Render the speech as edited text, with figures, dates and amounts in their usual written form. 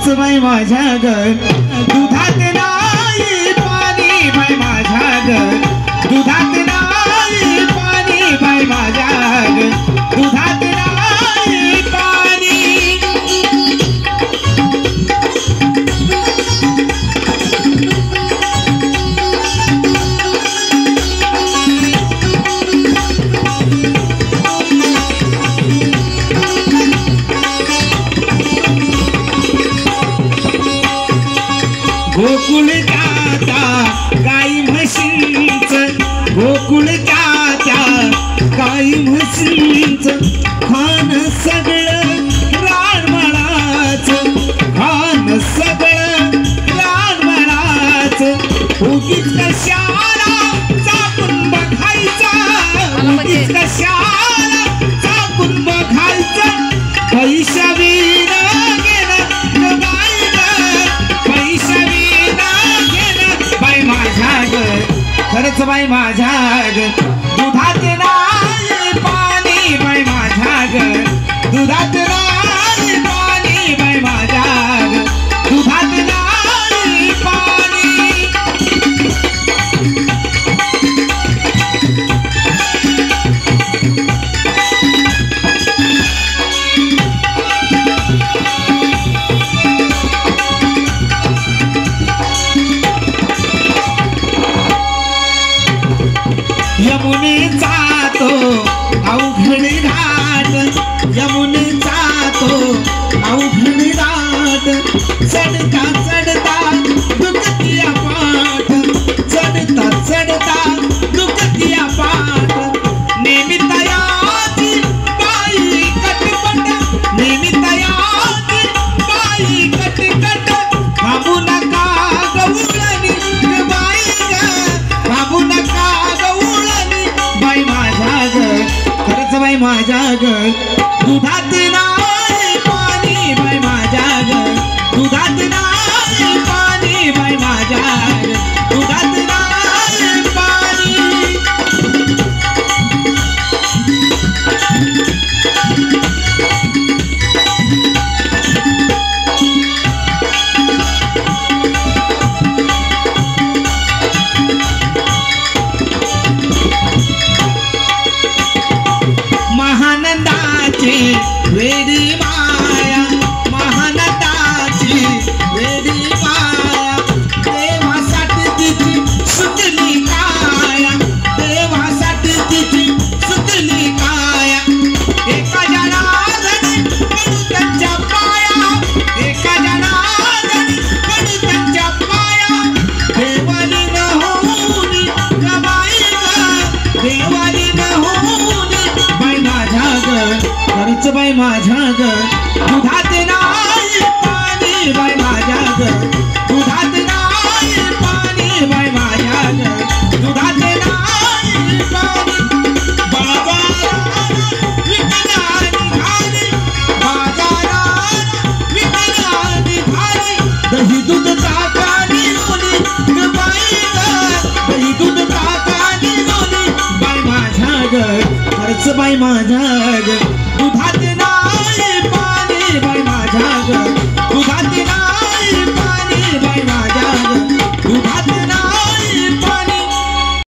खरंच बाई माझ्या ग दुधात नाही पाणी बाई माझ्या ग दुधात नाही पाणी बाई माझ्या ग दुधात नाही पाणी गोकुळ त्या गाई म्हशींच गोकुळ त्या गाई म्हशींच खान सगळं रानमळाच खान सगळं रानमळाच उगीच कशाला चापून बघायचा उगीच कशाला चापून बघायचं पैसा विना गेलं बाई पैसा खरंच बाई माझ्या ग दुधात नाही पाणी बाई माझ्या ग दुधात नाही पाणी बाई माझ्या ग दुधात नाही पाणी यमुनेचा तो अवघड घाट यमुनेचा तो अवघड घाट चढता चढता दुखतिया पाठ चढता चढता दुखतिया पाठ निमित्तायाची बाई कटपट निमित्तायाची बाई कटकट थांबू नका गवळणी बाई ग थांबू नका बाई माझ्या ग खरंच बाई माझ्या ग दुधात नाही पाणी बाई माझ्या ग दुधात नाही पाणी बाई माझ्या ग दुधात नाही पाणी महानंदाची वेडी माया महानंदाची वेडी माया देवासाठी तिची सुटली काया देवासाठी तिची सुटली काया एका जनार्दनी पडू त्यांच्या पाया एका जनार्दनी पडू त्यांच्या पाया देवानी न होऊनी कमाई ग देवानी न होऊनी बाई माझ्या ग खरंच बाई माझ्या ग दुधात नाही पाणी बाई माझ्या ग दुधात नाही पाणी बाई माझ्या ग दुधात नाही पाणी बाजारात विकल्या निघाली बाजारात विकल्या निघाली दही दूध ताकानी लोणी ग बाई ग दही दूध ताकानी लोणी बाई माझ्या ग खरंच बाई माझ्या ग दुधात नाही पाणी बाई माझ्या ग दुधात नाही पाणी बाई माझ्या ग दुधात